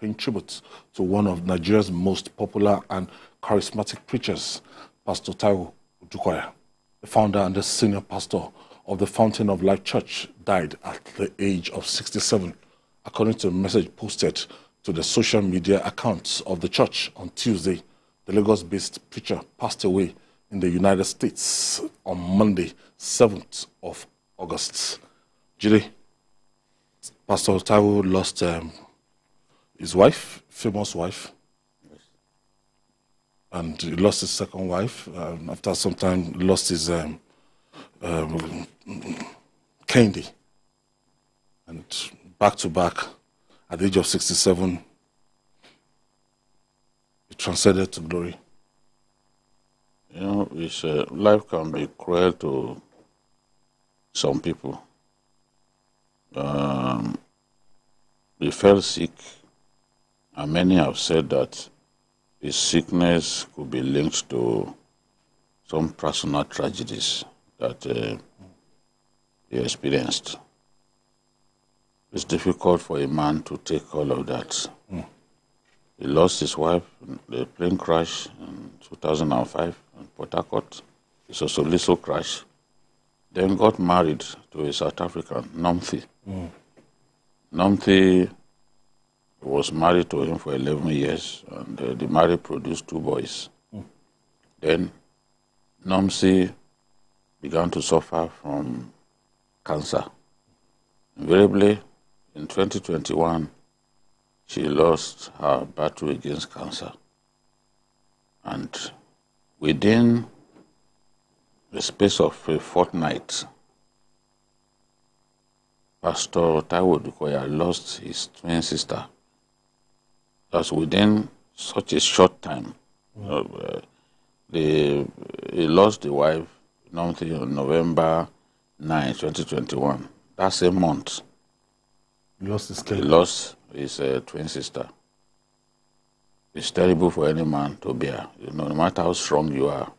paying tribute to one of Nigeria's most popular and charismatic preachers, Pastor Taiwo Odukoya. The founder and the senior pastor of the Fountain of Life Church died at the age of 67, according to a message posted to the social media accounts of the church on Tuesday. The Lagos-based preacher passed away in the United States on Monday, 7th of August. Jide, Pastor Taiwo lost his wife, famous wife, and he lost his second wife. After some time, lost his Candy. And back to back, at the age of 67, he transcended to glory. You know, life can be cruel to some people. He fell sick, and many have said that his sickness could be linked to some personal tragedies that he experienced. It's difficult for a man to take all of that. He lost his wife in the plane crash in 2005 in Port Harcourt. It was a little crash. Then got married to a South African, Nomthi. Nomthi was married to him for 11 years, and the marriage produced 2 boys. Then Nomthi began to suffer from cancer. Invariably, in 2021, she lost her battle against cancer. And within the space of a fortnight, Pastor Taiwo Odukoya lost his twin sister. That's within such a short time. He lost the wife on November 9, 2021. That same month, He lost his he lost his twin sister. It's terrible for any man to bear. You know, no matter how strong you are,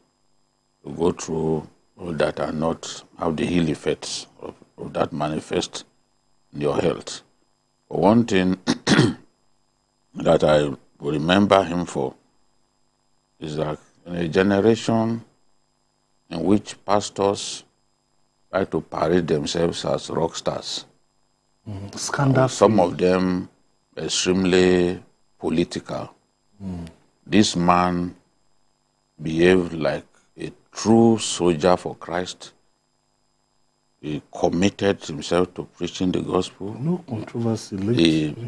to go through all that and not have the ill effects of that manifest in your health. But one thing that I will remember him for is that in a generation in which pastors like to parade themselves as rock stars, some of them extremely political, this man behaved like a true soldier for Christ. He committed himself to preaching the gospel. No controversy.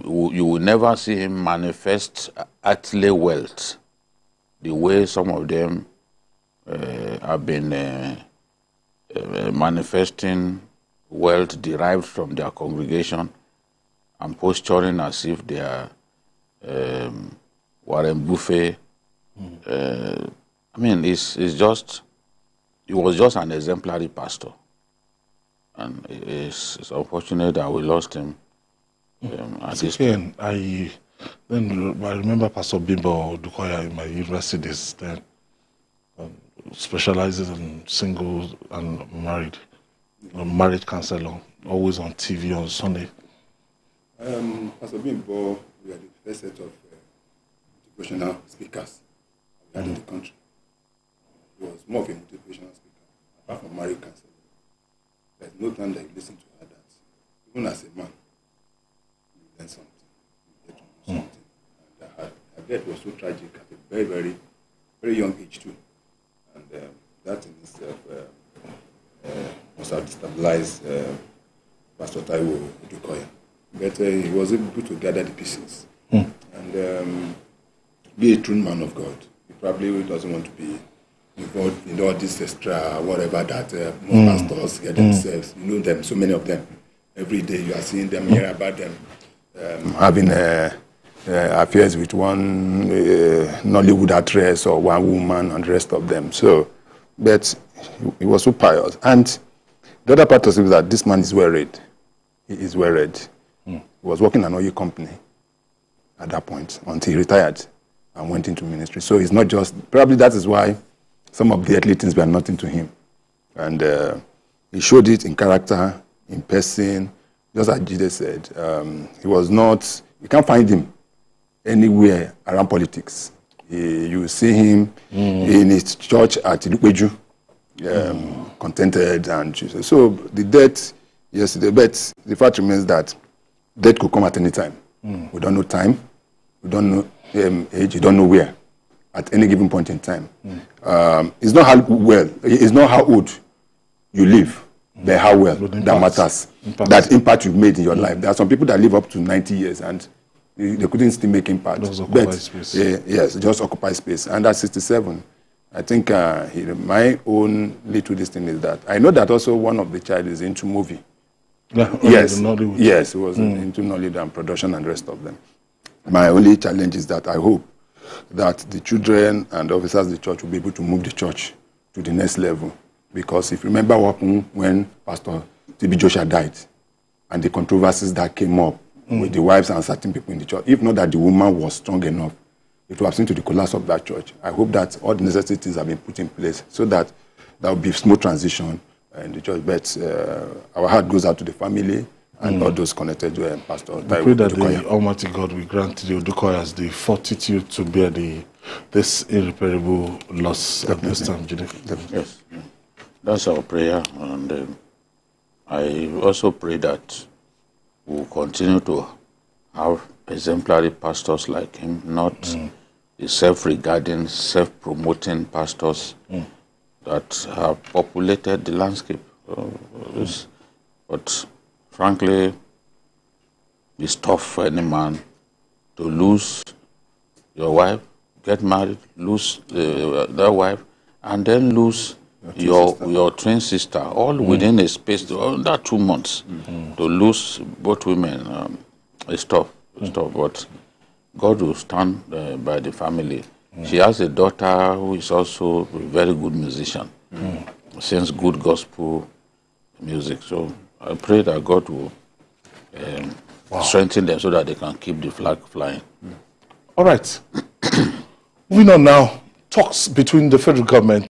You will never see him manifest earthly wealth the way some of them have been manifesting wealth derived from their congregation and posturing as if they are Warren Buffett. I mean, he was just an exemplary pastor. And it's unfortunate that we lost him at this point. I remember Pastor Bimbo Odukoya in my university days then, specializes in singles and marriage counselor, always on TV on Sunday. Pastor Bimbo, we are the first set of motivational speakers we had in the country. He was more of a motivational speaker, apart from marriage counselor. There's no time that you listen to her that, even as a man, you learn something, you get to know something. And her death was so tragic at a very, very, very young age too. And that in itself must have destabilized Pastor Taiwo Odukoya. But he was able to gather the pieces and be a true man of God. He probably doesn't want to be involved in all this extra whatever that most pastors get themselves. You know them, so many of them. Every day you are seeing them, hear about them having affairs with one Nollywood actress or one woman and the rest of them. So, but he was so pious. And the other part of it is that this man is well read. He is well read. He was working in an oil company at that point until he retired and went into ministry. So it's not just, probably that is why some of the earthly things were nothing to him. And he showed it in character, in person. Just as Jide said, he was not, you can't find him anywhere around politics. You see him in his church at Ilupeju, contented, and so the death yesterday. But the fact remains that death could come at any time. We don't know time, we don't know age, we don't know where, at any given point in time. It's not how old you live, but how well that matters. That impact you've made in your life. There are some people that live up to 90 years and they couldn't still make impact. Yes, just occupy space. And at 67, I think my own little thing is that I know that also one of the child is into movie. Yes, he was into Nollywood and production and the rest of them. My only challenge is that I hope that the children and officers of the church will be able to move the church to the next level. Because if you remember what happened when Pastor T.B. Joshua died and the controversies that came up with the wives and certain people in the church, if not that the woman was strong enough, it would have seen to the collapse of that church. I hope that all the necessities have been put in place so that there will be smooth transition in the church. But our heart goes out to the family and all those connected to Pastor Taiwo. I pray that the Almighty God will grant the Odukoyas the fortitude to bear this irreparable loss at this time, Jude. Yes, that's our prayer. And I also pray that we'll continue to have exemplary pastors like him, not the self-regarding, self-promoting pastors that have populated the landscape. But frankly, it's tough for any man to lose your wife, get married, lose that wife, and then lose your twin sister, all within a space under 2 months. To lose both women, it's tough. But God will stand by the family. She has a daughter who is also a very good musician, sings good gospel music. So I pray that God will strengthen them so that they can keep the flag flying. All right. Moving on now, talks between the federal government